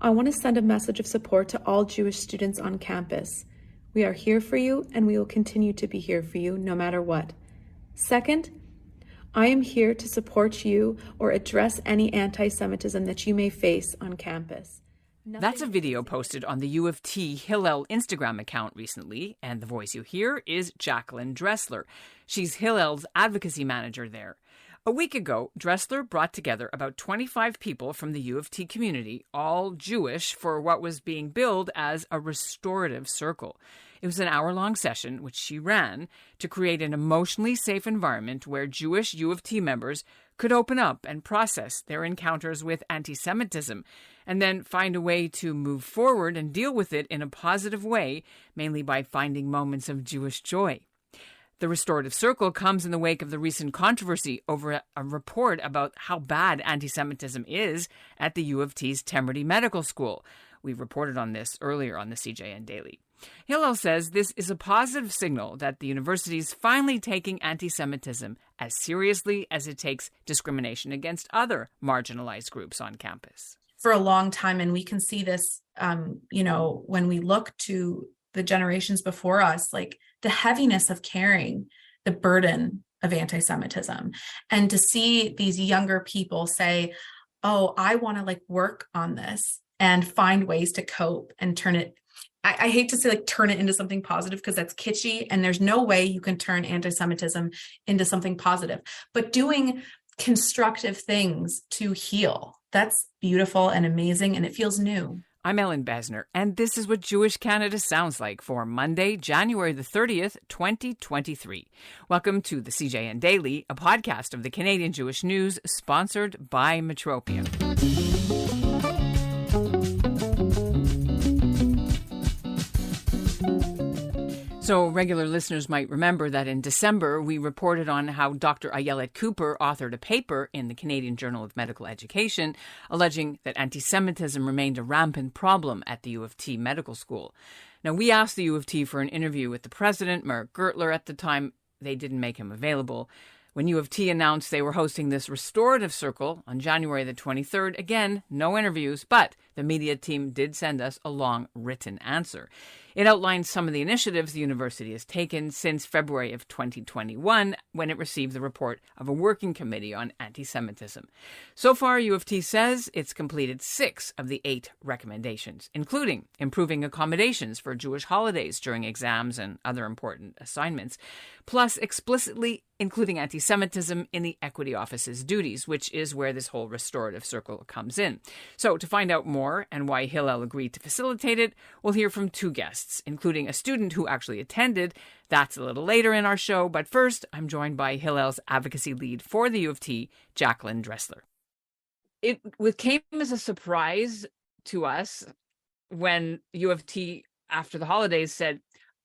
I want to send a message of support to all Jewish students on campus. We are here for you, and we will continue to be here for you no matter what. Second, I am here to support you or address any anti-Semitism that you may face on campus. That's a video posted on the UofT Hillel Instagram account recently, and the voice you hear is Jacqueline Dressler. She's Hillel's advocacy manager there. A week ago, Dressler brought together about 25 people from the UofT community, all Jewish, for what was being billed as a restorative circle. It was an hour-long session, which she ran, to create an emotionally safe environment where Jewish UofT members could open up and process their encounters with anti-Semitism, and then find a way to move forward and deal with it in a positive way, mainly by finding moments of Jewish joy. The restorative circle comes in the wake of the recent controversy over a report about how bad anti-Semitism is at the UofT's Temerty Medical School. We reported on this earlier on the CJN Daily. Hillel says this is a positive signal that the university is finally taking anti-Semitism as seriously as it takes discrimination against other marginalized groups on campus. For a long time, and we can see this, when we look to the generations before us, like the heaviness of carrying the burden of anti-Semitism, and to see these younger people say, oh, I want to work on this and find ways to cope and turn it. I hate to say turn it into something positive because that's kitschy, and there's no way you can turn anti-Semitism into something positive, but doing constructive things to heal. That's beautiful and amazing, and it feels new. I'm Ellen Besner, and this is what Jewish Canada sounds like for Monday, January the 30th, 2023. Welcome to the CJN Daily, a podcast of the Canadian Jewish News, sponsored by Metropia. So regular listeners might remember that in December, we reported on how Dr. Ayelet Kuper authored a paper in the Canadian Journal of Medical Education alleging that anti-Semitism remained a rampant problem at the UofT Medical School. Now, we asked the UofT for an interview with the president, Mark Gertler. At the time, they didn't make him available. When UofT announced they were hosting this restorative circle on January the 23rd, again, no interviews, but the media team did send us a long written answer. It outlines some of the initiatives the university has taken since February of 2021, when it received the report of a working committee on anti-Semitism. So far, UofT says it's completed 6 of the 8 recommendations, including improving accommodations for Jewish holidays during exams and other important assignments, plus explicitly including anti-Semitism in the Equity Office's duties, which is where this whole restorative circle comes in. So to find out more and why Hillel agreed to facilitate it, we'll hear from 2 guests, including a student who actually attended. That's a little later in our show, but first, I'm joined by Hillel's advocacy lead for the UofT, Jacqueline Dressler. It came as a surprise to us when UofT, after the holidays, said,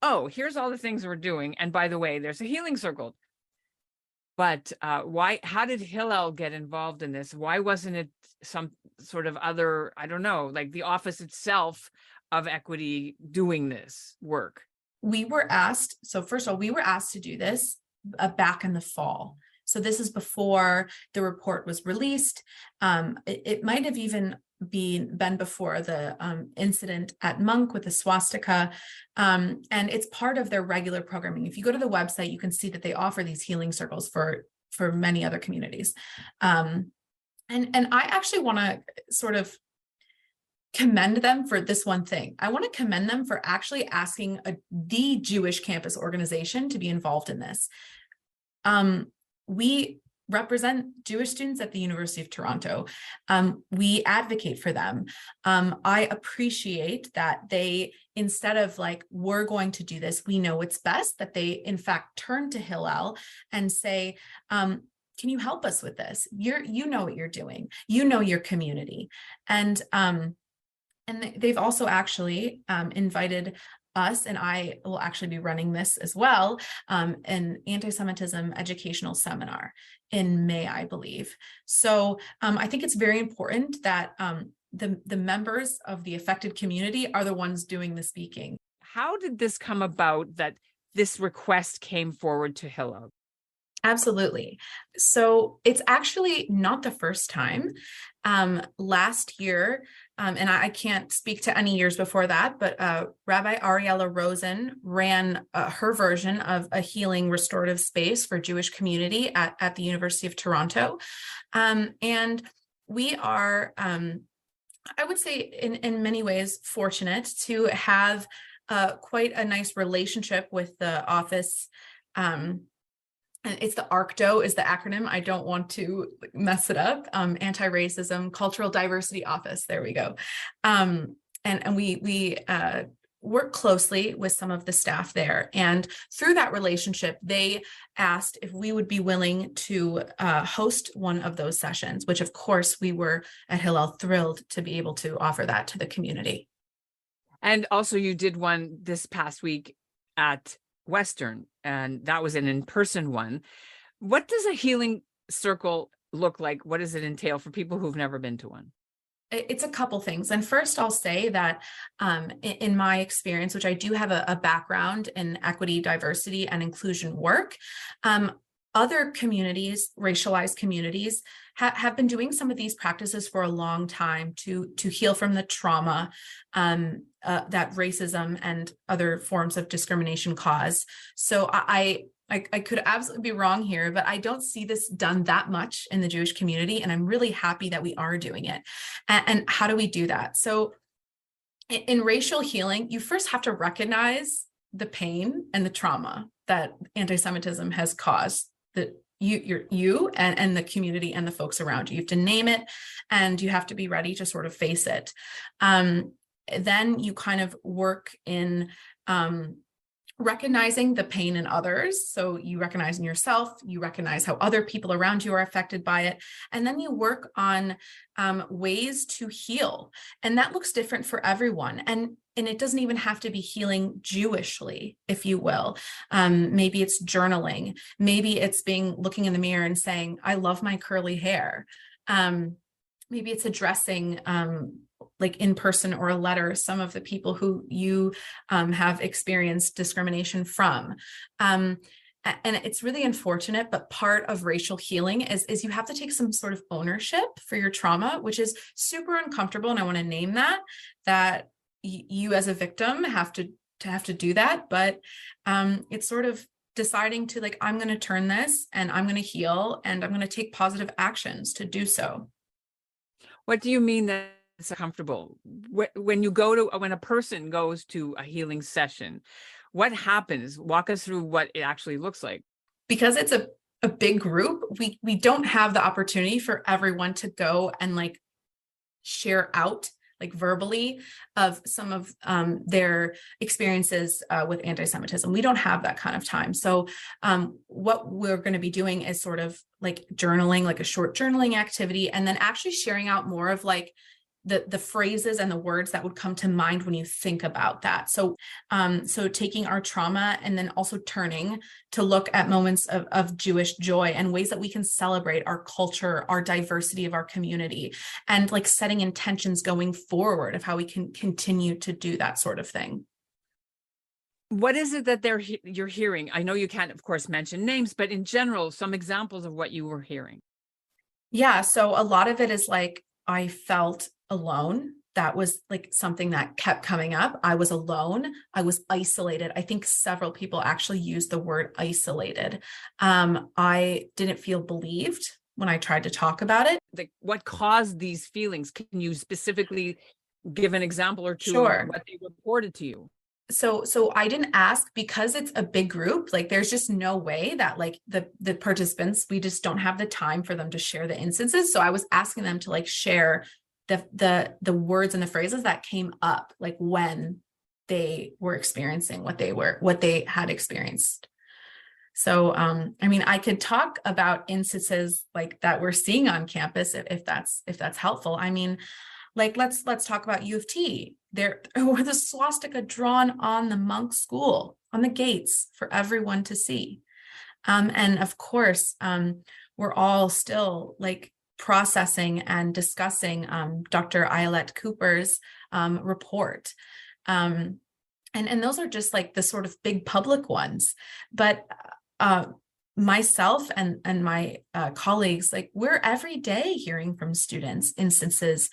oh, here's all the things we're doing, and by the way, there's a healing circle. But how did Hillel get involved in this? Why wasn't it some sort of other, I don't know, the office itself of equity doing this work? We were asked, so first of all, we were asked to do this back in the fall. So this is before the report was released. It might have even been before the incident at Monk with the swastika. And it's part of their regular programming. If you go to the website, you can see that they offer these healing circles for many other communities. And I actually want to sort of commend them for this one thing. I want to commend them for actually asking the Jewish campus organization to be involved in this. We represent Jewish students at the University of Toronto. We advocate for them. I appreciate that they, instead of we're going to do this, we know it's best, that they in fact turn to Hillel and say, can you help us with this? You know what you're doing. You know your community. And they've also actually invited us, and I will actually be running this as well, an anti-Semitism educational seminar in May, I believe. So I think it's very important that the members of the affected community are the ones doing the speaking. How did this come about that this request came forward to Hillel? Absolutely. So it's actually not the first time. Last year, and I can't speak to any years before that, but Rabbi Ariella Rosen ran her version of a healing restorative space for Jewish community at the University of Toronto. And we are, I would say in many ways, fortunate to have quite a nice relationship with the office. And it's the ARCDO is the acronym. I don't want to mess it up. Anti-Racism Cultural Diversity Office. There we go. And we work closely with some of the staff there. And through that relationship, they asked if we would be willing to host one of those sessions, which of course we were at Hillel thrilled to be able to offer that to the community. And also you did one this past week at Western, and that was an in-person one. What does a healing circle look like? What does it entail for people who've never been to one? It's a couple things. And first, I'll say that in my experience, which I do have a background in equity, diversity, and inclusion work, other communities, racialized communities, have been doing some of these practices for a long time to heal from the trauma that racism and other forms of discrimination cause. So I could absolutely be wrong here, but I don't see this done that much in the Jewish community, and I'm really happy that we are doing it. And how do we do that? So in racial healing, you first have to recognize the pain and the trauma that anti-Semitism has caused you and the community and the folks around you. You have to name it, and you have to be ready to sort of face it. Then you kind of work in recognizing the pain in others. So you recognize in yourself, you recognize how other people around you are affected by it. And then you work on ways to heal. And that looks different for everyone. And it doesn't even have to be healing Jewishly, if you will. Maybe it's journaling. Maybe it's looking in the mirror and saying, I love my curly hair. Maybe it's addressing like in person or a letter, some of the people who you have experienced discrimination from. And it's really unfortunate, but part of racial healing is you have to take some sort of ownership for your trauma, which is super uncomfortable. And I want to name that you as a victim have to do that. But it's sort of deciding to like, I'm going to turn this and I'm going to heal and I'm going to take positive actions to do so. What do you mean that it's comfortable? When a person goes to a healing session, what happens? Walk us through what it actually looks like. Because it's a big group, we don't have the opportunity for everyone to go and like share out like verbally of some of their experiences with anti-Semitism. We don't have that kind of time. So what we're going to be doing is sort of like journaling, like a short journaling activity, and then actually sharing out more of like the phrases and the words that would come to mind when you think about that. So taking our trauma and then also turning to look at moments of Jewish joy and ways that we can celebrate our culture, our diversity of our community, and like setting intentions going forward of how we can continue to do that sort of thing. What is it that you're hearing? I know you can't, of course, mention names, but in general, some examples of what you were hearing. Yeah, so a lot of it is like, I felt alone. That was like something that kept coming up. I was alone. I was isolated. I think several people actually used the word isolated. I didn't feel believed when I tried to talk about it. Like, what caused these feelings? Can you specifically give an example or two Sure. of what they reported to you? So I didn't ask because it's a big group. Like there's just no way that like the participants, we just don't have the time for them to share the instances. So I was asking them to like share the words and the phrases that came up, like when they were experiencing what they had experienced. So, I mean, I could talk about instances like that we're seeing on campus if that's helpful. I mean, like let's talk about UofT. There was the swastika drawn on the monk school, on the gates for everyone to see. And of course, we're all still like processing and discussing Dr. Ayelet Kuper's report. And those are just like the sort of big public ones. But myself and my colleagues, like we're every day hearing from students instances,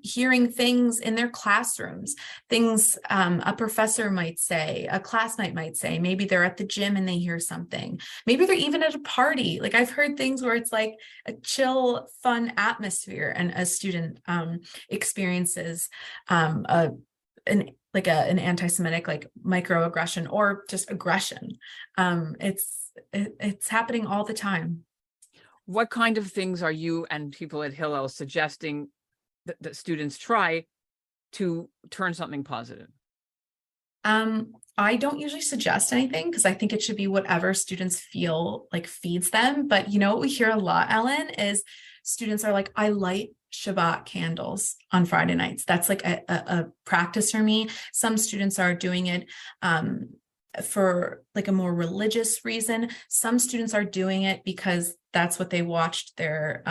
hearing things in their classrooms, things a professor might say, a classmate might say, maybe they're at the gym and they hear something, maybe they're even at a party. Like I've heard things where it's like a chill, fun atmosphere, and a student experiences an anti-Semitic like microaggression or just aggression. It's happening all the time. What kind of things are you and people at Hillel suggesting that students try to turn something positive? I don't usually suggest anything because I think it should be whatever students feel like feeds them. But you know what we hear a lot, Ellen, is students are like, I light Shabbat candles on Friday nights. That's like a practice for me. Some students are doing it for like a more religious reason. Some students are doing it because that's what they watched their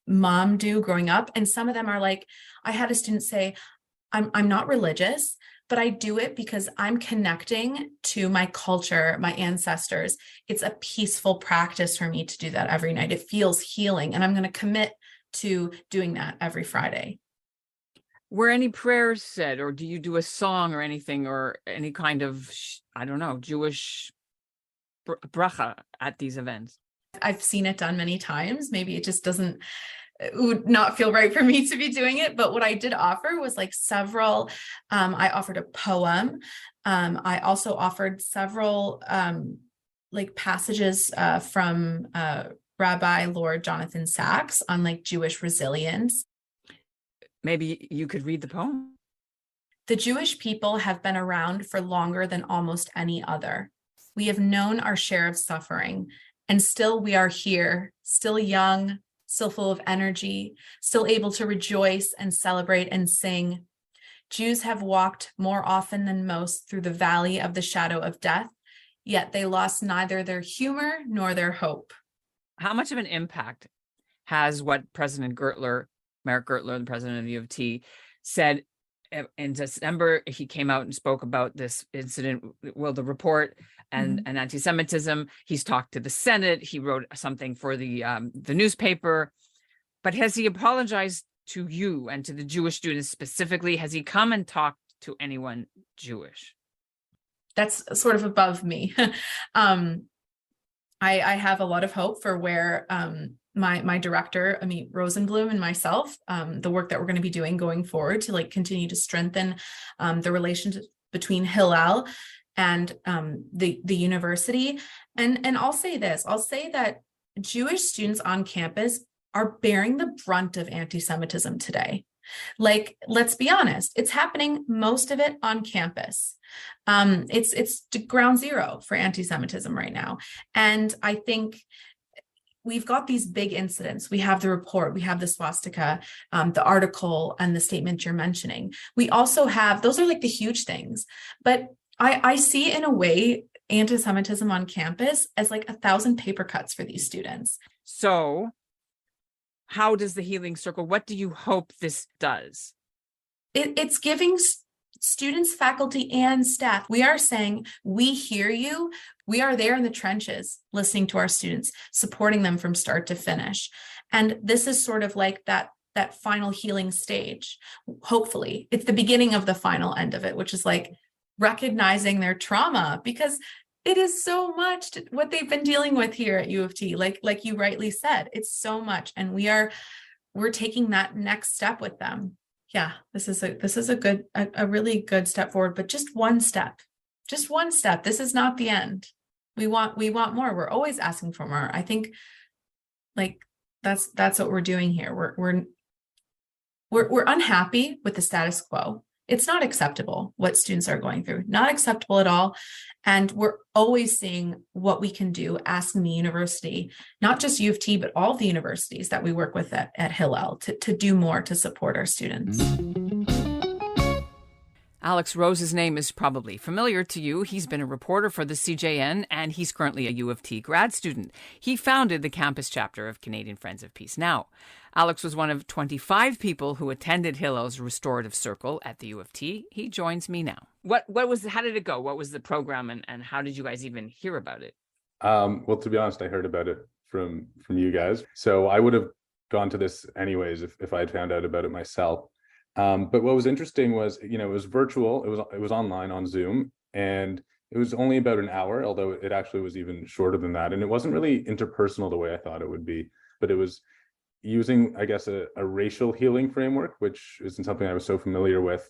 mom do growing up. And some of them are like, I had a student say, I'm not religious, but I do it because I'm connecting to my culture, my ancestors. It's a peaceful practice for me to do that every night. It feels healing, and I'm going to commit to doing that every Friday. Were any prayers said, or do you do a song or anything, or any kind of, I don't know, Jewish bracha at these events? I've seen it done many times. Maybe it would not feel right for me to be doing it. But what I did offer was like several, I offered a poem. I also offered several like passages from Rabbi Lord Jonathan Sachs on like Jewish resilience. Maybe you could read the poem. The Jewish people have been around for longer than almost any other. We have known our share of suffering, and still we are here, still young, still full of energy, still able to rejoice and celebrate and sing. Jews have walked more often than most through the valley of the shadow of death, yet they lost neither their humor nor their hope. How much of an impact has what President Gertler, Merrick Gertler, the president of UofT, said in December? He came out and spoke about this incident, well, the report and anti-Semitism. He's talked to the Senate. He wrote something for the newspaper. But has he apologized to you and to the Jewish students specifically? Has he come and talked to anyone Jewish? That's sort of above me. I have a lot of hope for where my director, Amit Rosenblum, and myself, the work that we're going to be doing going forward to like continue to strengthen the relationship between Hillel and the university. And I'll say this, I'll say that Jewish students on campus are bearing the brunt of anti-Semitism today. Like, let's be honest, it's happening, most of it on campus. It's ground zero for anti-Semitism right now. And I think we've got these big incidents. We have the report, we have the swastika, the article, and the statement you're mentioning. We also have, those are like the huge things. But I see in a way anti-Semitism on campus as like 1,000 paper cuts for these students. So how does the healing circle, what do you hope this does? It's giving students, faculty, and staff, we are saying, we hear you. We are there in the trenches, listening to our students, supporting them from start to finish. And this is sort of like that final healing stage. Hopefully, it's the beginning of the final end of it, which is like recognizing their trauma, because it is so much what they've been dealing with here at UofT. Like you rightly said, it's so much, and we're taking that next step with them. Yeah, this is a really good step forward, but just one step. This is not the end. We want more. We're always asking for more. I think like that's what we're doing here. We're unhappy with the status quo. It's not acceptable what students are going through, not acceptable at all. And we're always seeing what we can do, asking the university, not just UofT, but all the universities that we work with at Hillel to do more to support our students. Alex Rose's name is probably familiar to you. He's been a reporter for the CJN, and he's currently a UofT grad student. He founded the campus chapter of Canadian Friends of Peace Now. Alex was one of 25 people who attended Hillel's restorative circle at the UofT. He joins me now. How did it go? What was the program, and how did you guys even hear about it? Well, to be honest, I heard about it from you guys, so I would have gone to this anyways if I had found out about it myself. But what was interesting was, it was virtual, it was online on Zoom, and it was only about an hour, although it actually was even shorter than that, and it wasn't really interpersonal the way I thought it would be, but it was using, I guess, a racial healing framework, which isn't something I was so familiar with.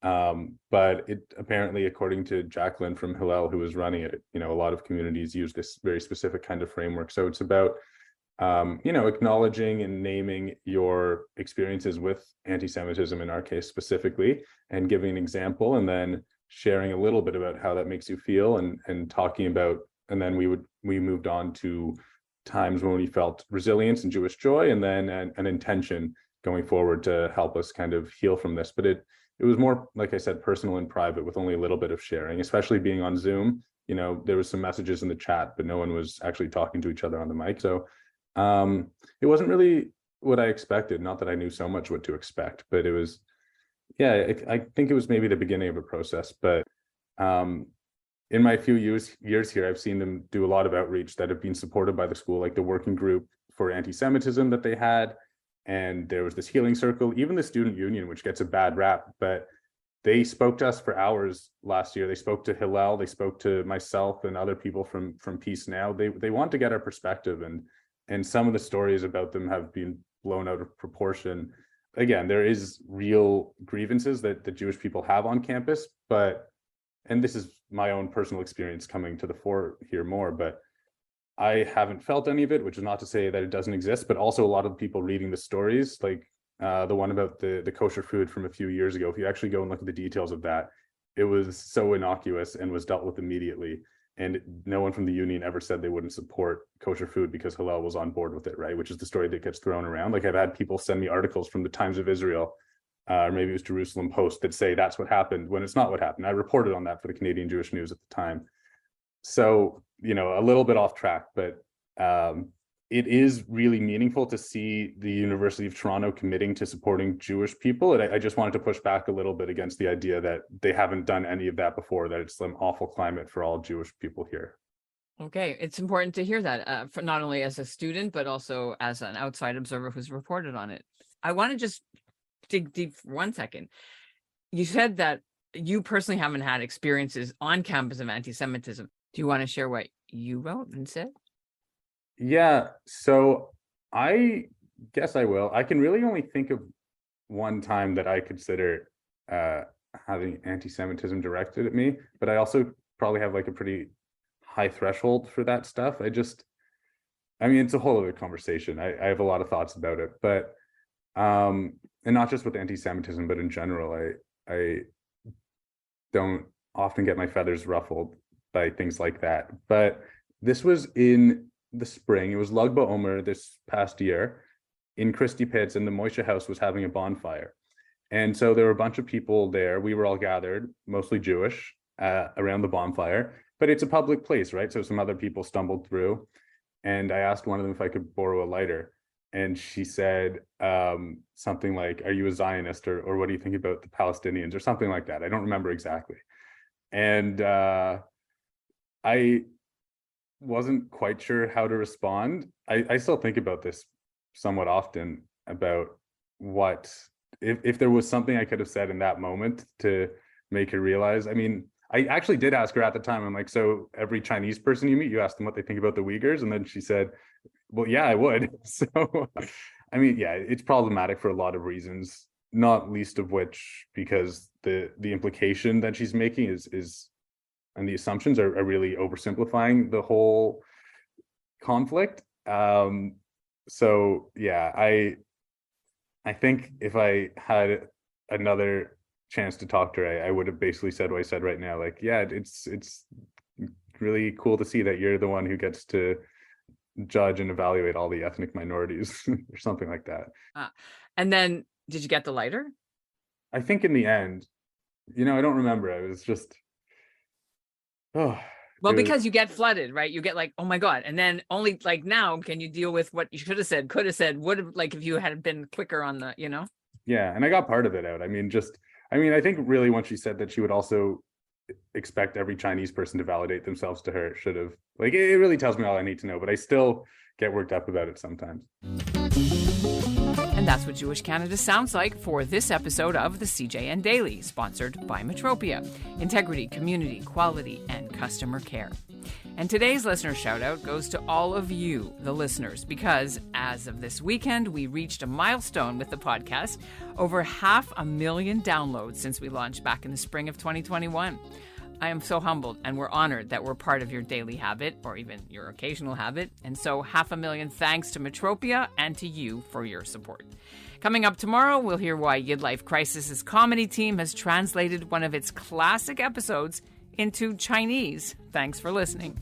But it apparently, according to Jacqueline from Hillel, who was running it, a lot of communities use this very specific kind of framework. So it's about, acknowledging and naming your experiences with anti-Semitism, in our case specifically, and giving an example, and then sharing a little bit about how that makes you feel, and talking about, and then we moved on to times when we felt resilience and Jewish joy, and then an intention going forward to help us kind of heal from this. But it was more, like I said, personal and private, with only a little bit of sharing, especially being on Zoom. There was some messages in the chat, but no one was actually talking to each other on the mic. So it wasn't really what I expected. Not that I knew so much what to expect, but it was, yeah, I think it was maybe the beginning of a process. But in my few years here, I've seen them do a lot of outreach that have been supported by the school, like the working group for anti-Semitism that they had. And there was this healing circle, even the student union, which gets a bad rap, but they spoke to us for hours last year. They spoke to Hillel, they spoke to myself and other people from Peace Now. They want to get our perspective, and some of the stories about them have been blown out of proportion. Again, there is real grievances that the Jewish people have on campus, and this is my own personal experience coming to the fore here more, but I haven't felt any of it, which is not to say that it doesn't exist, but also a lot of people reading the stories, like the one about the kosher food from a few years ago. If you actually go and look at the details of that, it was so innocuous and was dealt with immediately. And no one from the union ever said they wouldn't support kosher food because Hillel was on board with it, right? Which is the story that gets thrown around. Like, I've had people send me articles from the Times of Israel, or maybe it was Jerusalem Post, that say that's what happened when it's not what happened. I reported on that for the Canadian Jewish News at the time. So, a little bit off track, but it is really meaningful to see the University of Toronto committing to supporting Jewish people. And I just wanted to push back a little bit against the idea that they haven't done any of that before, that it's some awful climate for all Jewish people here. Okay, it's important to hear that, for not only as a student, but also as an outside observer who's reported on it. I want to just dig deep for 1 second. You said that you personally haven't had experiences on campus of anti-Semitism. Do you want to share what you wrote and said? Yeah, so I guess I will. I can really only think of one time that I consider having anti-Semitism directed at me, but I also probably have like a pretty high threshold for that stuff. I mean, it's a whole other conversation. I have a lot of thoughts about it, but and not just with anti-Semitism, but in general, I don't often get my feathers ruffled by things like that. But this was in the spring. It was Lag BaOmer this past year in Christie Pitts, and the Moishe House was having a bonfire. And so there were a bunch of people there. We were all gathered, mostly Jewish, around the bonfire. But it's a public place, right? So some other people stumbled through. And I asked one of them if I could borrow a lighter. And she said something like, "Are you a Zionist, or what do you think about the Palestinians?" or something like that. I don't remember exactly. And I wasn't quite sure how to respond. I still think about this somewhat often, about what, if there was something I could have said in that moment to make her realize. I mean, I actually did ask her at the time. I'm like, "So every Chinese person you meet, you ask them what they think about the Uyghurs?" And then she said, "Well, yeah, I would." So, I mean, yeah, it's problematic for a lot of reasons, not least of which because the implication that she's making is and the assumptions are really oversimplifying the whole conflict. So yeah, I think if I had another chance to talk to her, I would have basically said what I said right now. Like, yeah, it's really cool to see that you're the one who gets to judge and evaluate all the ethnic minorities or something like that. And then did you get the lighter? I think in the end, I don't remember. I was just, well, because you get flooded, right? You get like, "Oh my God." And then only like now can you deal with what you should have said, could have said, would have, like if you had been quicker on the, Yeah. And I got part of it out. I mean, I think really when she said that she would also expect every Chinese person to validate themselves to her. Should have, like, it really tells me all I need to know, but I still get worked up about it sometimes. And that's what Jewish Canada sounds like for this episode of the CJN Daily, sponsored by Metropia. Integrity, community, quality, and customer care. And today's listener shout-out goes to all of you, the listeners, because as of this weekend, we reached a milestone with the podcast, over 500,000 downloads since we launched back in the spring of 2021. I am so humbled, and we're honored that we're part of your daily habit, or even your occasional habit. And so 500,000 thanks to Metropia and to you for your support. Coming up tomorrow, we'll hear why Yidlife Crisis's comedy team has translated one of its classic episodes into Chinese. Thanks for listening.